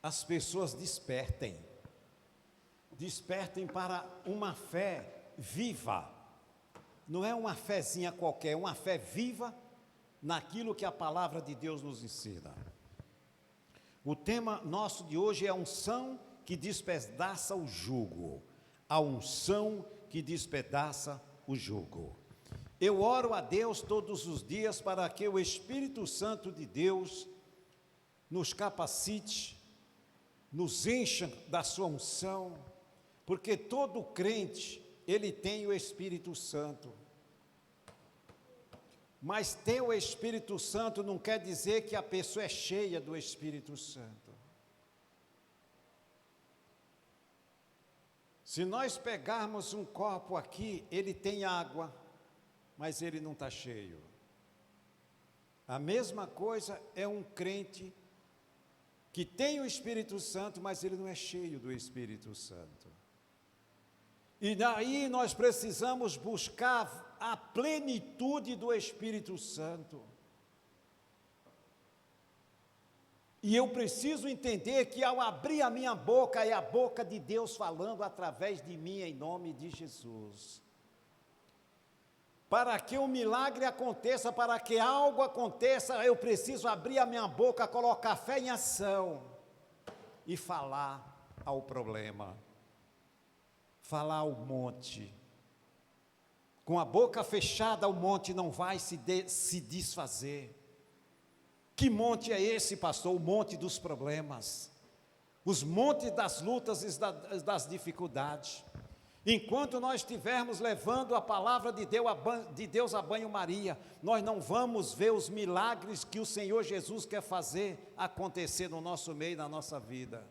as pessoas despertem para uma fé viva. Não é uma fezinha qualquer, é uma fé viva naquilo que a palavra de Deus nos ensina. O tema nosso de hoje é a unção que despedaça o jugo. A unção que despedaça o jugo. Eu oro a Deus todos os dias para que o Espírito Santo de Deus nos capacite, nos encha da sua unção, porque todo crente, ele tem o Espírito Santo. Mas ter o Espírito Santo não quer dizer que a pessoa é cheia do Espírito Santo. Se nós pegarmos um copo aqui, ele tem água, mas ele não está cheio. A mesma coisa é um crente que tem o Espírito Santo, mas ele não é cheio do Espírito Santo. E daí nós precisamos buscar a plenitude do Espírito Santo. E eu preciso entender que ao abrir a minha boca, é a boca de Deus falando através de mim, em nome de Jesus. Para que um milagre aconteça, para que algo aconteça, eu preciso abrir a minha boca, colocar fé em ação e falar ao problema, falar ao monte. Com a boca fechada, o monte não vai se desfazer. Que monte é esse, pastor? O monte dos problemas, os montes das lutas e das dificuldades. Enquanto nós estivermos levando a palavra de Deus a banho-maria, nós não vamos ver os milagres que o Senhor Jesus quer fazer acontecer no nosso meio, na nossa vida.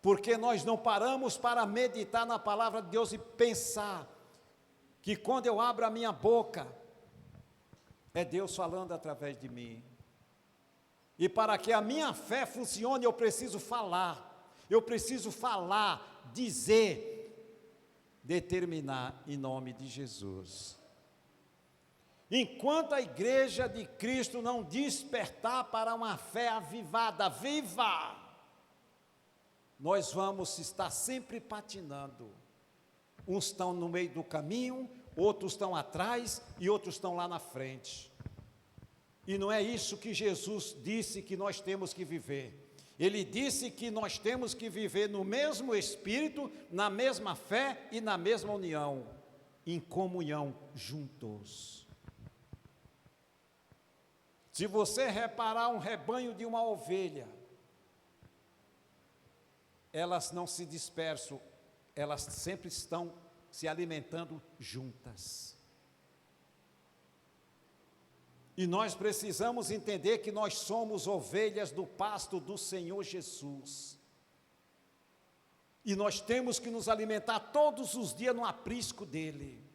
Porque nós não paramos para meditar na palavra de Deus e pensar que quando eu abro a minha boca, é Deus falando através de mim. E para que a minha fé funcione, eu preciso falar, dizer, determinar em nome de Jesus. Enquanto a igreja de Cristo não despertar para uma fé avivada, viva, nós vamos estar sempre patinando. Uns estão no meio do caminho, outros estão atrás e outros estão lá na frente. E não é isso que Jesus disse que nós temos que viver. Ele disse que nós temos que viver no mesmo Espírito, na mesma fé e na mesma união, em comunhão juntos. Se você reparar um rebanho de uma ovelha, elas não se dispersam, elas sempre estão se alimentando juntas. E nós precisamos entender que nós somos ovelhas do pasto do Senhor Jesus. E nós temos que nos alimentar todos os dias no aprisco dele.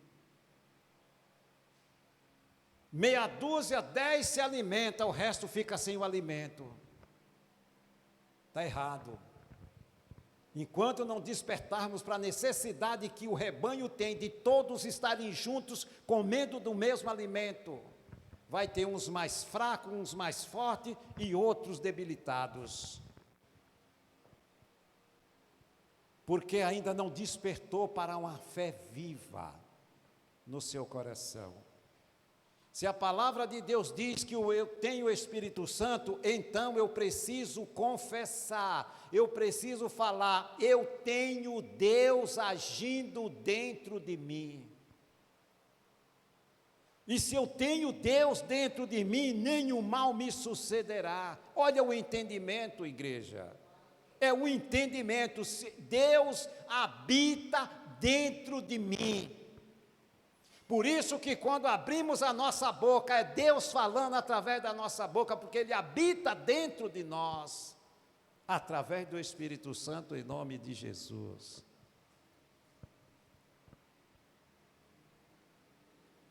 Meia dúzia, 10 se alimenta, o resto fica sem o alimento. Está errado. Enquanto não despertarmos para a necessidade que o rebanho tem de todos estarem juntos, comendo do mesmo alimento, vai ter uns mais fracos, uns mais fortes e outros debilitados. Porque ainda não despertou para uma fé viva no seu coração. Se a palavra de Deus diz que eu tenho o Espírito Santo, então eu preciso confessar, eu preciso falar, eu tenho Deus agindo dentro de mim. E se eu tenho Deus dentro de mim, nenhum mal me sucederá. Olha o entendimento, igreja. É o entendimento, Deus habita dentro de mim. Por isso que quando abrimos a nossa boca, é Deus falando através da nossa boca, porque Ele habita dentro de nós, através do Espírito Santo, em nome de Jesus.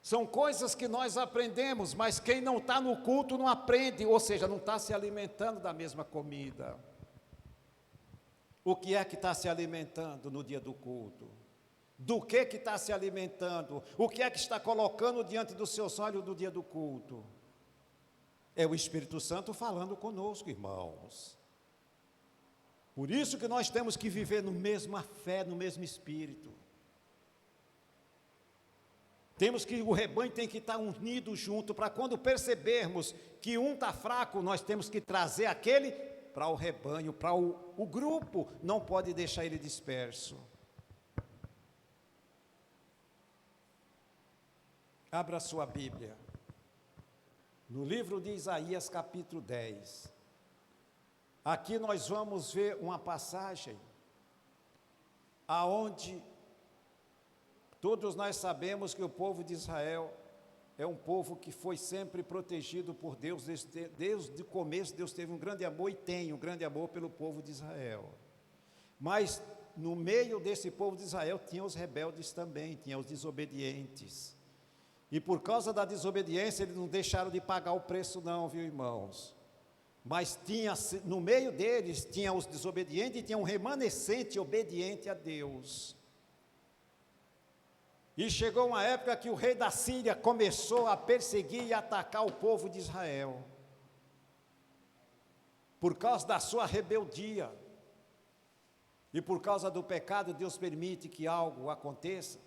São coisas que nós aprendemos, mas quem não está no culto não aprende, ou seja, não está se alimentando da mesma comida. O que é que está se alimentando no dia do culto? Do que está se alimentando? O que é que está colocando diante dos seus olhos no dia do culto? É o Espírito Santo falando conosco, irmãos. Por isso que nós temos que viver no mesma fé, no mesmo espírito. O rebanho tem que estar unido junto, para quando percebermos que um está fraco, nós temos que trazer aquele para o rebanho, para o grupo, não pode deixar ele disperso. Abra sua Bíblia, no livro de Isaías capítulo 10, aqui nós vamos ver uma passagem, aonde todos nós sabemos que o povo de Israel é um povo que foi sempre protegido por Deus, desde o começo Deus teve um grande amor e tem um grande amor pelo povo de Israel, mas no meio desse povo de Israel tinha os rebeldes também, tinha os desobedientes, e por causa da desobediência eles não deixaram de pagar o preço não, viu irmãos? Mas no meio deles tinha os desobedientes e tinha um remanescente obediente a Deus. E chegou uma época que o rei da Síria começou a perseguir e atacar o povo de Israel, por causa da sua rebeldia, e por causa do pecado, Deus permite que algo aconteça,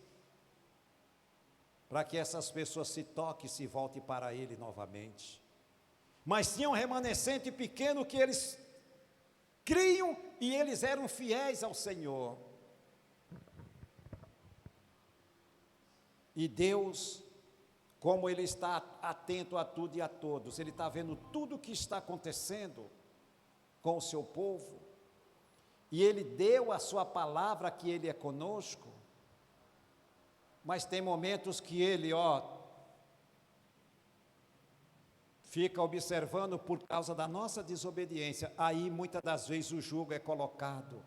para que essas pessoas se toquem e se voltem para Ele novamente. Mas tinha um remanescente pequeno que eles criam e eles eram fiéis ao Senhor. E Deus, como Ele está atento a tudo e a todos, Ele está vendo tudo o que está acontecendo com o seu povo, e Ele deu a sua palavra que Ele é conosco, mas tem momentos que Ele, fica observando por causa da nossa desobediência, aí muitas das vezes o jugo é colocado,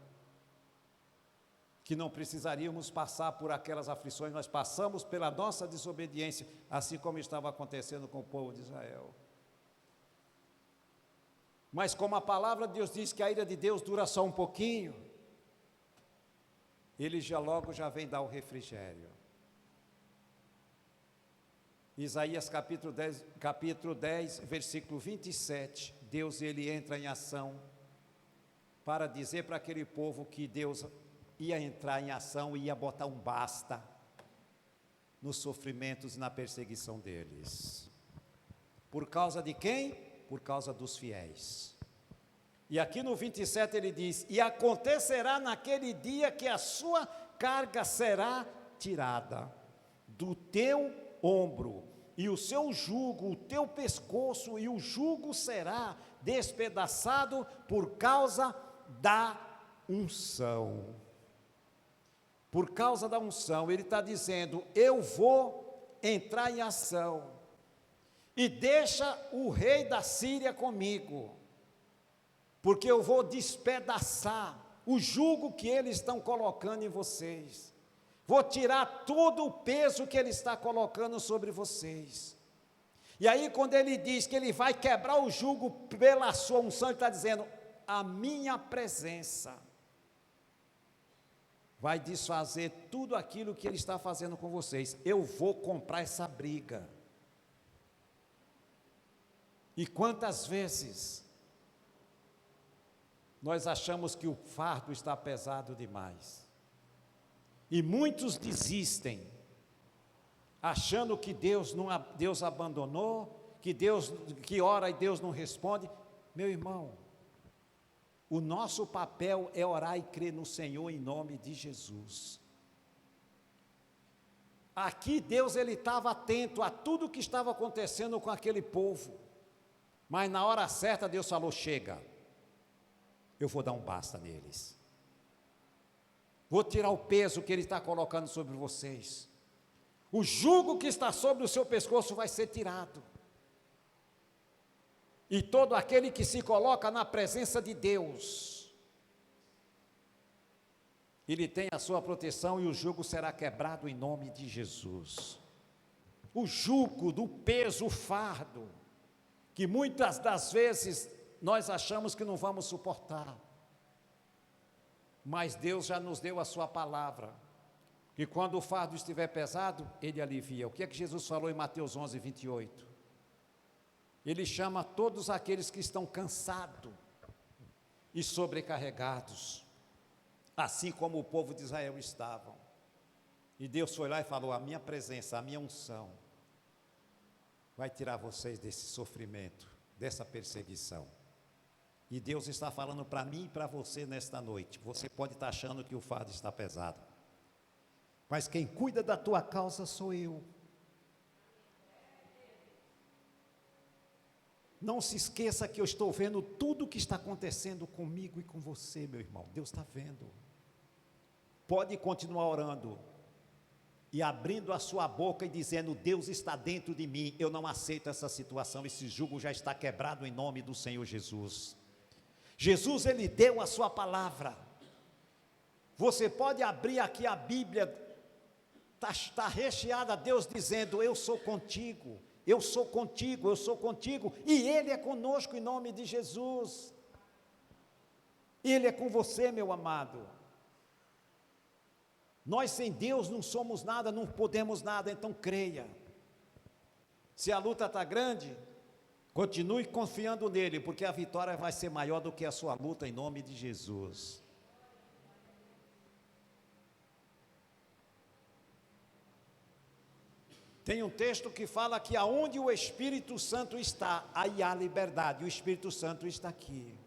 que não precisaríamos passar por aquelas aflições, nós passamos pela nossa desobediência, assim como estava acontecendo com o povo de Israel. Mas como a palavra de Deus diz que a ira de Deus dura só um pouquinho, Ele logo vem dar o refrigério. Isaías capítulo 10, versículo 27, Deus ele entra em ação, para dizer para aquele povo que Deus ia entrar em ação e ia botar um basta nos sofrimentos e na perseguição deles. Por causa de quem? Por causa dos fiéis. E aqui no 27 ele diz: e acontecerá naquele dia que a sua carga será tirada do teu ombro, e o seu jugo, o teu pescoço, e o jugo será despedaçado por causa da unção. Por causa da unção, ele está dizendo: eu vou entrar em ação, e deixa o rei da Síria comigo, porque eu vou despedaçar o jugo que eles estão colocando em vocês, vou tirar todo o peso que ele está colocando sobre vocês. E aí quando ele diz que ele vai quebrar o jugo pela sua unção, ele está dizendo: a minha presença vai desfazer tudo aquilo que ele está fazendo com vocês, eu vou comprar essa briga. E quantas vezes nós achamos que o fardo está pesado demais, e muitos desistem, achando que Deus abandonou, que ora e Deus não responde. Meu irmão, o nosso papel é orar e crer no Senhor em nome de Jesus. Aqui Deus ele estava atento a tudo que estava acontecendo com aquele povo, mas na hora certa Deus falou: chega, eu vou dar um basta neles, vou tirar o peso que ele está colocando sobre vocês, o jugo que está sobre o seu pescoço vai ser tirado, e todo aquele que se coloca na presença de Deus, ele tem a sua proteção, e o jugo será quebrado em nome de Jesus. O jugo do peso, o fardo, que muitas das vezes nós achamos que não vamos suportar, mas Deus já nos deu a sua palavra, que quando o fardo estiver pesado, Ele alivia. O que é que Jesus falou em Mateus 11, 28? Ele chama todos aqueles que estão cansados, e sobrecarregados, assim como o povo de Israel estavam. E Deus foi lá e falou: a minha presença, a minha unção, vai tirar vocês desse sofrimento, dessa perseguição. E Deus está falando para mim e para você nesta noite. Você pode estar achando que o fardo está pesado, mas quem cuida da tua causa sou eu. Não se esqueça que eu estou vendo tudo o que está acontecendo comigo e com você, meu irmão. Deus está vendo. Pode continuar orando e abrindo a sua boca e dizendo: Deus está dentro de mim, eu não aceito essa situação, esse jugo já está quebrado em nome do Senhor Jesus. Jesus, Ele deu a sua palavra. Você pode abrir aqui a Bíblia, está recheada, Deus dizendo: eu sou contigo, eu sou contigo, eu sou contigo, e Ele é conosco em nome de Jesus. Ele é com você, meu amado. Nós sem Deus não somos nada, não podemos nada, então creia. Se a luta está grande, continue confiando nele, porque a vitória vai ser maior do que a sua luta em nome de Jesus. Tem um texto que fala que aonde o Espírito Santo está, aí há liberdade. O Espírito Santo está aqui.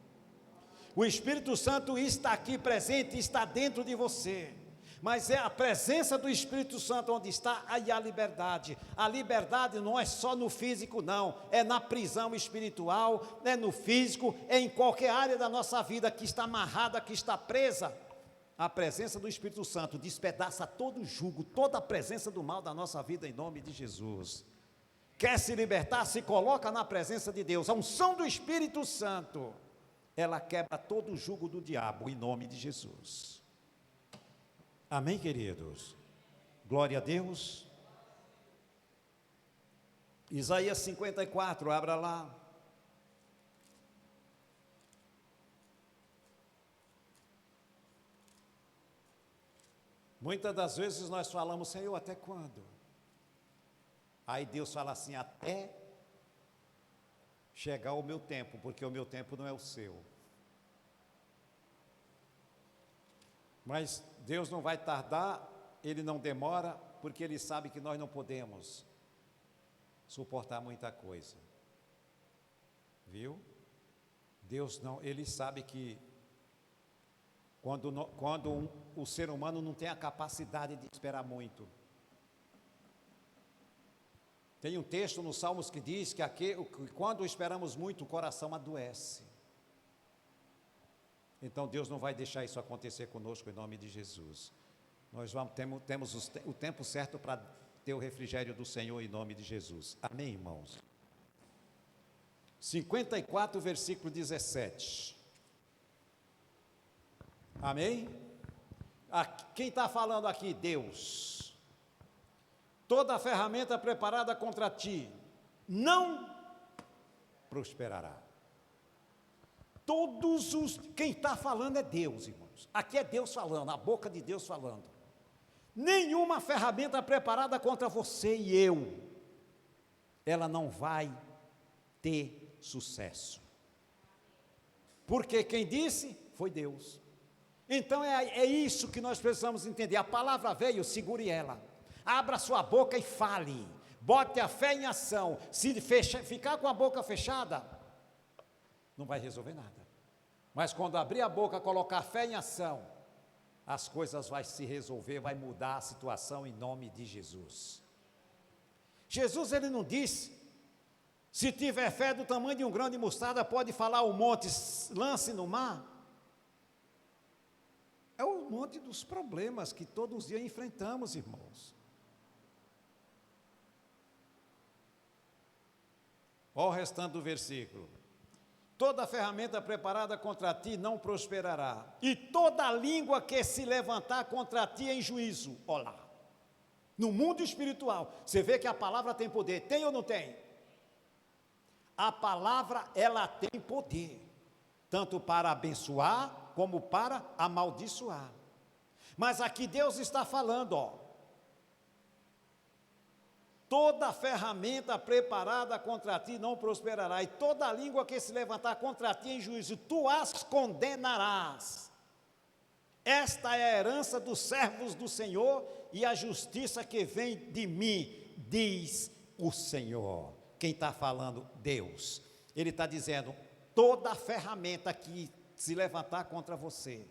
O Espírito Santo está aqui presente, está dentro de você. Mas é a presença do Espírito Santo onde está, aí há liberdade. A liberdade não é só no físico, não. É na prisão espiritual, é no físico, é em qualquer área da nossa vida que está amarrada, que está presa. A presença do Espírito Santo despedaça todo o jugo, toda a presença do mal da nossa vida em nome de Jesus. Quer se libertar? Se coloca na presença de Deus. A unção do Espírito Santo, ela quebra todo o jugo do diabo em nome de Jesus. Amém, queridos? Glória a Deus. Isaías 54, abra lá. Muitas das vezes nós falamos: Senhor, até quando? Aí Deus fala assim: até chegar o meu tempo, porque o meu tempo não é o seu. Mas Deus não vai tardar, Ele não demora, porque Ele sabe que nós não podemos suportar muita coisa. Viu? Deus não, Ele sabe que quando o ser humano não tem a capacidade de esperar muito. Tem um texto nos Salmos que diz que quando esperamos muito, o coração adoece. Então Deus não vai deixar isso acontecer conosco em nome de Jesus. Nós temos o tempo certo para ter o refrigério do Senhor em nome de Jesus. Amém, irmãos? 54, versículo 17. Amém? Quem está falando aqui? Deus. Toda ferramenta preparada contra ti não prosperará. Quem está falando é Deus, irmãos. Aqui é Deus falando, a boca de Deus falando. Nenhuma ferramenta preparada contra você e eu, ela não vai ter sucesso. Porque quem disse foi Deus. Então é isso que nós precisamos entender. A palavra veio, segure ela. Abra sua boca e fale. Bote a fé em ação. Se ficar com a boca fechada, não vai resolver nada. Mas quando abrir a boca, colocar fé em ação, as coisas vão se resolver, vai mudar a situação em nome de Jesus. Jesus, Ele não disse: se tiver fé do tamanho de um grão de mostarda, pode falar ao monte, lance no mar. É o monte dos problemas que todos os dias enfrentamos, irmãos. Olha o restante do versículo. Toda ferramenta preparada contra ti não prosperará, e toda língua que se levantar contra ti em juízo. Olha lá, no mundo espiritual, você vê que a palavra tem poder, tem ou não tem? A palavra, ela tem poder, tanto para abençoar, como para amaldiçoar. Mas aqui Deus está falando, toda ferramenta preparada contra ti não prosperará, e toda língua que se levantar contra ti em juízo, tu as condenarás. Esta é a herança dos servos do Senhor e a justiça que vem de mim, diz o Senhor. Quem está falando? Deus. Ele está dizendo, toda ferramenta que se levantar contra você,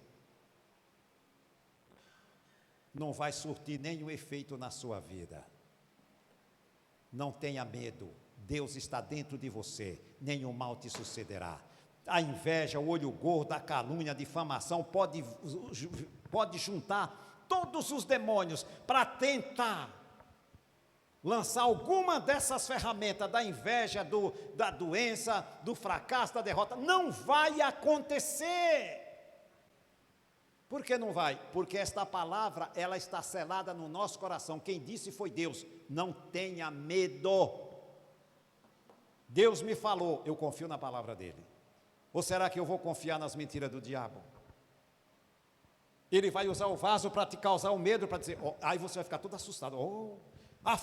não vai surtir nenhum efeito na sua vida. Não tenha medo, Deus está dentro de você, nenhum mal te sucederá. A inveja, o olho gordo, a calúnia, a difamação, pode juntar todos os demônios para tentar lançar alguma dessas ferramentas, da inveja, da doença, do fracasso, da derrota. Não vai acontecer. Por que não vai? Porque esta palavra, ela está selada no nosso coração. Quem disse foi Deus. Não tenha medo. Deus me falou, eu confio na palavra dele. Ou será que eu vou confiar nas mentiras do diabo? Ele vai usar o vaso para te causar o medo, para dizer, aí você vai ficar todo assustado.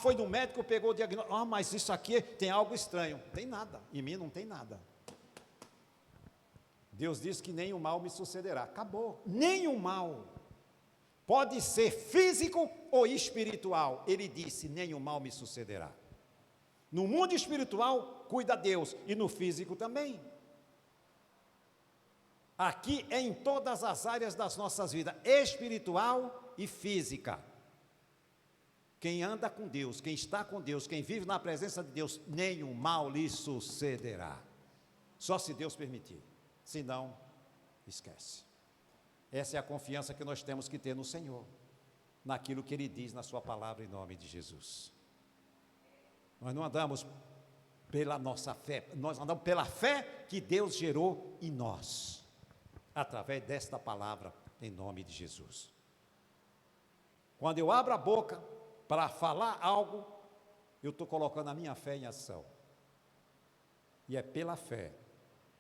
Foi no médico, pegou o diagnóstico, mas isso aqui tem algo estranho. Não tem nada, em mim não tem nada. Deus diz que nenhum mal me sucederá. Acabou. Nenhum mal. Pode ser físico ou espiritual. Ele disse, nenhum mal me sucederá. No mundo espiritual, cuida Deus. E no físico também. Aqui é em todas as áreas das nossas vidas. Espiritual e física. Quem anda com Deus, quem está com Deus, quem vive na presença de Deus, nenhum mal lhe sucederá. Só se Deus permitir. Se não, esquece. Essa é a confiança que nós temos que ter no Senhor, naquilo que Ele diz na sua palavra, em nome de Jesus. Nós não andamos pela nossa fé, nós andamos pela fé que Deus gerou em nós, através desta palavra, em nome de Jesus. Quando eu abro a boca para falar algo, eu estou colocando a minha fé em ação, e é pela fé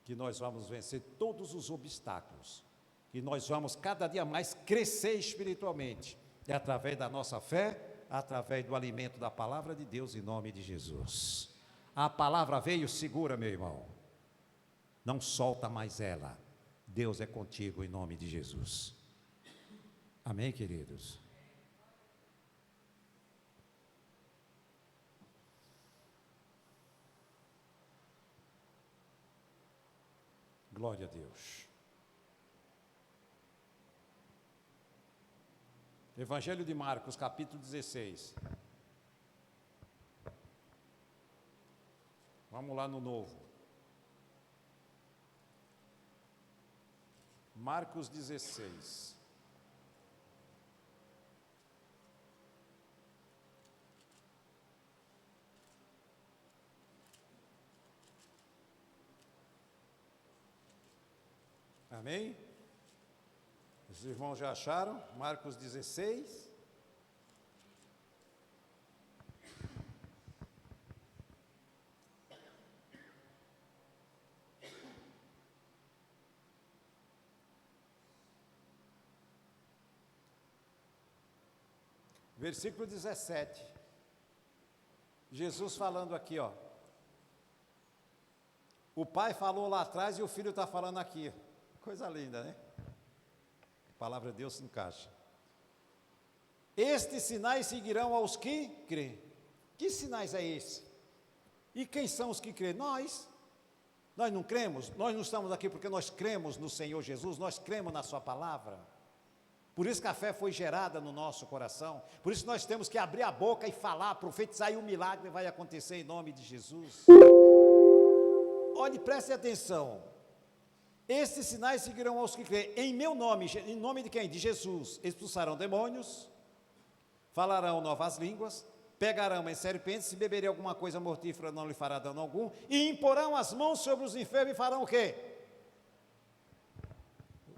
que nós vamos vencer todos os obstáculos, que nós vamos cada dia mais crescer espiritualmente, é através da nossa fé, através do alimento da palavra de Deus, em nome de Jesus. A palavra veio, segura, meu irmão, não solta mais ela. Deus é contigo, em nome de Jesus. Amém, queridos? Glória a Deus. Evangelho de Marcos, capítulo 16. Vamos lá no novo. Marcos 16. Amém? Os irmãos já acharam? Marcos 16. Versículo 17. Jesus falando aqui, O pai falou lá atrás e o filho está falando aqui. Coisa linda, né? A palavra de Deus se encaixa. Estes sinais seguirão aos que crêem. Que sinais é esse? E quem são os que crêem? Nós. Nós não cremos? Nós não estamos aqui porque nós cremos no Senhor Jesus, nós cremos na sua palavra. Por isso que a fé foi gerada no nosso coração. Por isso nós temos que abrir a boca e falar, profetizar, e o milagre vai acontecer em nome de Jesus. Olhe, preste atenção. Estes sinais seguirão aos que creem. Em meu nome, em nome de quem? De Jesus. Expulsarão demônios, falarão novas línguas, pegarão em serpentes, se beberem alguma coisa mortífera não lhe fará dano algum, e imporão as mãos sobre os enfermos e farão o quê?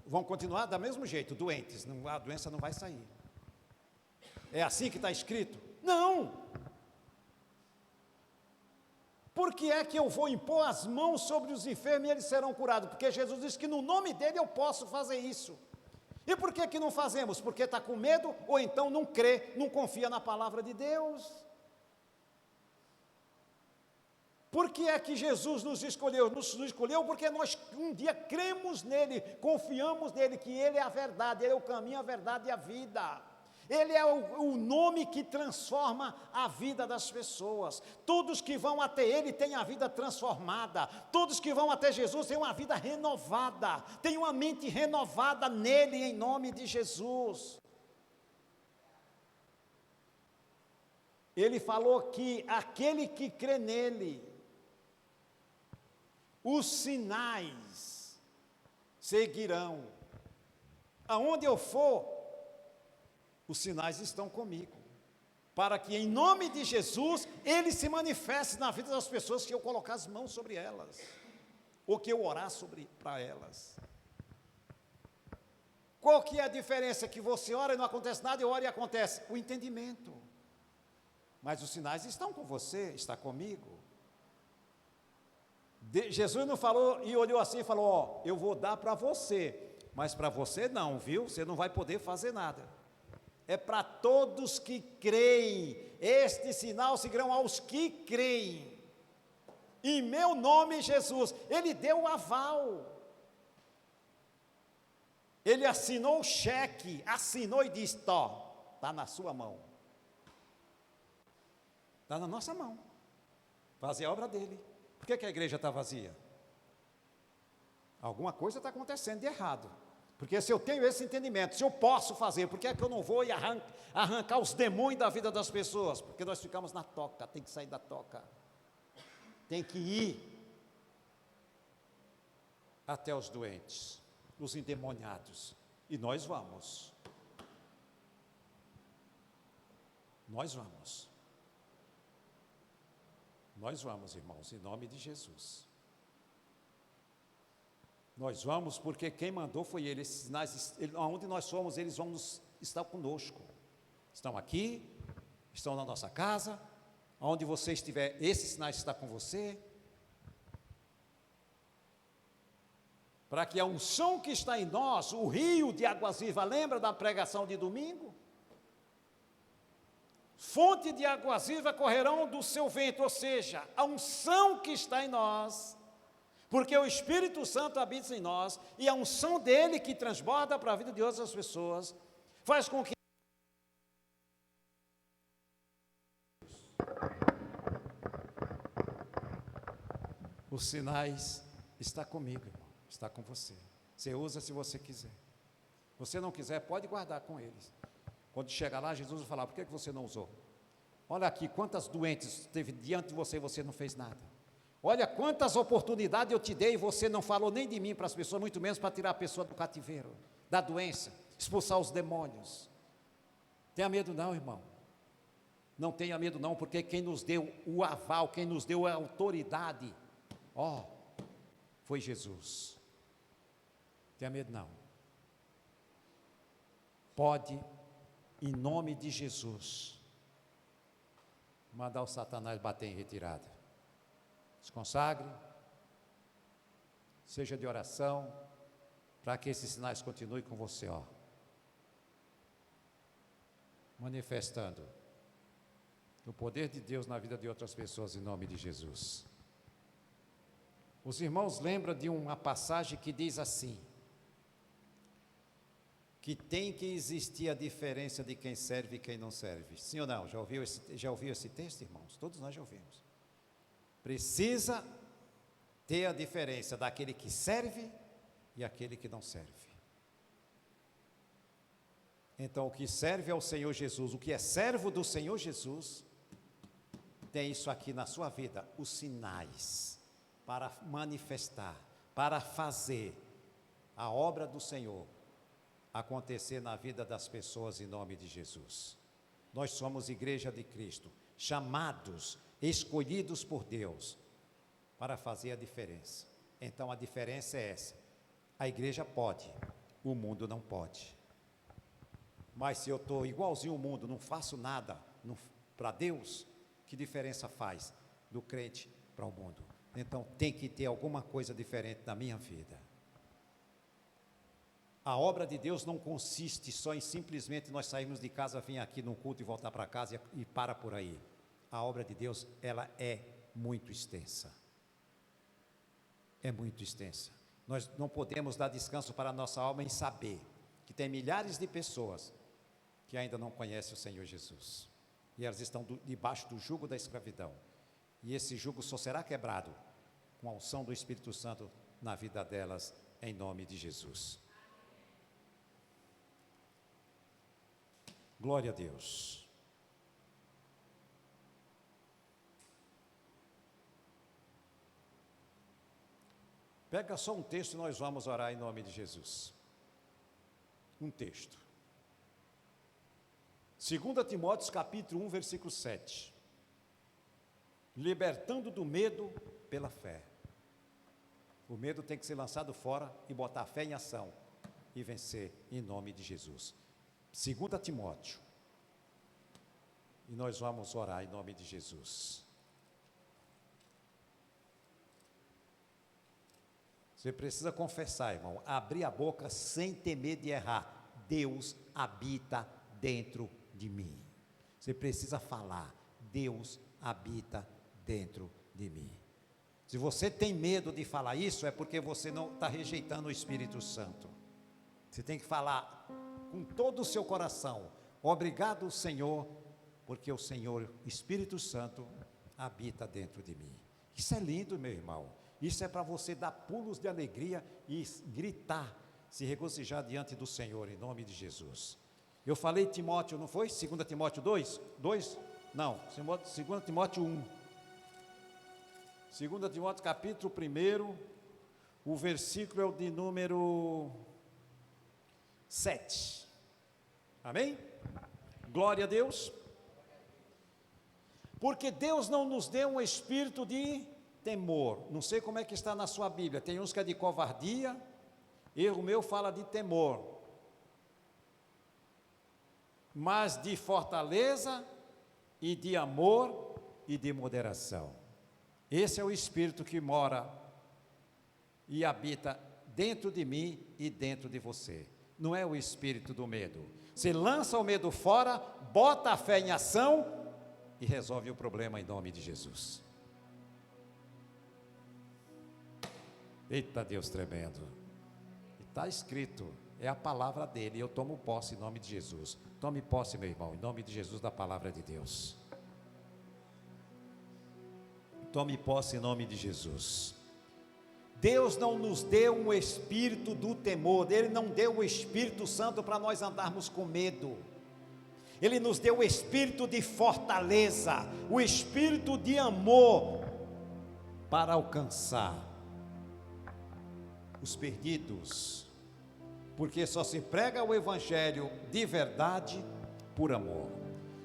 Vão continuar da mesmo jeito, doentes, a doença não vai sair. É assim que está escrito? Não! Por que é que eu vou impor as mãos sobre os enfermos e eles serão curados? Porque Jesus disse que no nome dele eu posso fazer isso. E por que não fazemos? Porque está com medo ou então não crê, não confia na palavra de Deus. Por que é que Jesus nos escolheu? Nos escolheu porque nós um dia cremos nele, confiamos nele, que ele é a verdade, ele é o caminho, a verdade e a vida. Ele é o nome que transforma a vida das pessoas. Todos que vão até ele têm a vida transformada. Todos que vão até Jesus têm uma vida renovada, têm uma mente renovada nele, em nome de Jesus. Ele falou que aquele que crê nele, os sinais seguirão. Aonde eu for, os sinais estão comigo, para que em nome de Jesus, ele se manifeste na vida das pessoas, que eu colocar as mãos sobre elas, ou que eu orar para elas. Qual que é a diferença? Que você ora e não acontece nada, eu oro e acontece? O entendimento. Mas os sinais estão com você, está comigo. Jesus não falou e olhou assim e falou: ó, eu vou dar para você, mas para você não, viu? Você não vai poder fazer nada. É para todos que creem. Este sinal seguirão aos que creem. Em meu nome, Jesus. Ele deu o aval. Ele assinou o cheque, assinou e disse: ó, está na sua mão. Está na nossa mão. Fazer a obra dele. Por que a igreja está vazia? Alguma coisa está acontecendo de errado. Porque se eu tenho esse entendimento, se eu posso fazer, por que é que eu não vou e arrancar os demônios da vida das pessoas? Porque nós ficamos na toca, tem que sair da toca. Tem que ir até os doentes, os endemoniados. E nós vamos. Nós vamos. Nós vamos, irmãos, em nome de Jesus. Nós vamos porque quem mandou foi ele. Esses sinais, onde nós somos, eles vão estar conosco. Estão aqui, estão na nossa casa, onde você estiver, esses sinais estão com você. Para que a unção que está em nós, o rio de águas vivas, lembra da pregação de domingo? Fonte de águas vivas correrão do seu ventre, ou seja, a unção que está em nós, porque o Espírito Santo habita em nós, e a unção dele que transborda para a vida de outras pessoas, faz com que os sinais está comigo, irmão, está com você. Você usa se você quiser. Se você não quiser, pode guardar com eles. Quando chegar lá, Jesus vai falar: por que você não usou? Olha aqui, quantas doentes teve diante de você e você não fez nada. Olha quantas oportunidades eu te dei e você não falou nem de mim para as pessoas, muito menos para tirar a pessoa do cativeiro, da doença, expulsar os demônios. Tenha medo não, irmão. Não tenha medo não, porque quem nos deu o aval, quem nos deu a autoridade, foi Jesus. Tenha medo não. Pode, em nome de Jesus, mandar o Satanás bater em retirada. Se consagre, seja de oração, para que esses sinais continuem com você, manifestando o poder de Deus na vida de outras pessoas, em nome de Jesus. Os irmãos lembram de uma passagem que diz assim: que tem que existir a diferença de quem serve e quem não serve. Sim ou não? Já ouviu esse texto, irmãos? Todos nós já ouvimos. Precisa ter a diferença daquele que serve e aquele que não serve. Então, o que serve ao Senhor Jesus, o que é servo do Senhor Jesus, tem isso aqui na sua vida, os sinais, para manifestar, para fazer a obra do Senhor acontecer na vida das pessoas, em nome de Jesus. Nós somos igreja de Cristo, chamados, escolhidos por Deus, para fazer a diferença. Então a diferença é essa: a igreja pode, o mundo não pode. Mas se eu estou igualzinho ao mundo, não faço nada para Deus, que diferença faz do crente para o mundo? Então tem que ter alguma coisa diferente na minha vida. A obra de Deus não consiste só em simplesmente nós sairmos de casa, vir aqui num culto e voltar para casa e para por aí. A obra de Deus, ela é muito extensa. É muito extensa. Nós não podemos dar descanso para a nossa alma em saber que tem milhares de pessoas que ainda não conhecem o Senhor Jesus. E elas estão debaixo do jugo da escravidão. E esse jugo só será quebrado com a unção do Espírito Santo na vida delas, em nome de Jesus. Glória a Deus. Pega só um texto e nós vamos orar em nome de Jesus. Um texto. 2 Timóteo capítulo 1, versículo 7. Libertando do medo pela fé. O medo tem que ser lançado fora e botar a fé em ação e vencer em nome de Jesus. 2 Timóteo. E nós vamos orar em nome de Jesus. Você precisa confessar, irmão, abrir a boca sem temer de errar. Deus habita dentro de mim. Você precisa falar, Deus habita dentro de mim. Se você tem medo de falar isso, é porque você não está rejeitando o Espírito Santo. Você tem que falar com todo o seu coração, obrigado, Senhor, porque o Senhor, Espírito Santo, habita dentro de mim. Isso é lindo, meu irmão. Isso é para você dar pulos de alegria e gritar, se regozijar diante do Senhor, em nome de Jesus. Eu falei Timóteo, não foi? 2 Timóteo 2? 2? Não, 2 Timóteo 1. 2 Timóteo capítulo 1, o versículo é o de número 7. Amém? Glória a Deus. Porque Deus não nos deu um espírito de temor. Não sei como é que está na sua Bíblia. Tem uns que é de covardia, o meu fala de temor. Mas de fortaleza e de amor e de moderação. Esse é o Espírito que mora e habita dentro de mim e dentro de você. Não é o espírito do medo. Você lança o medo fora, bota a fé em ação e resolve o problema em nome de Jesus. Eita Deus tremendo. Está escrito, é a palavra dele, eu tomo posse em nome de Jesus. Tome posse, meu irmão, em nome de Jesus, da palavra de Deus. Tome posse em nome de Jesus. Deus não nos deu um espírito do temor, Ele não deu o Espírito Santo para nós andarmos com medo. Ele nos deu o espírito de fortaleza, o espírito de amor, para alcançar os perdidos, porque só se prega o Evangelho de verdade por amor.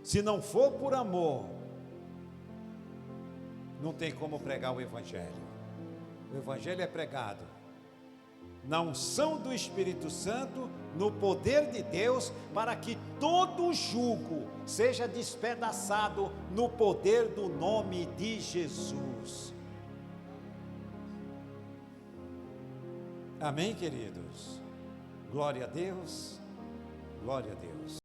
Se não for por amor, não tem como pregar o Evangelho. O Evangelho é pregado na unção do Espírito Santo, no poder de Deus, para que todo jugo seja despedaçado no poder do nome de Jesus. Amém, queridos? Glória a Deus, glória a Deus.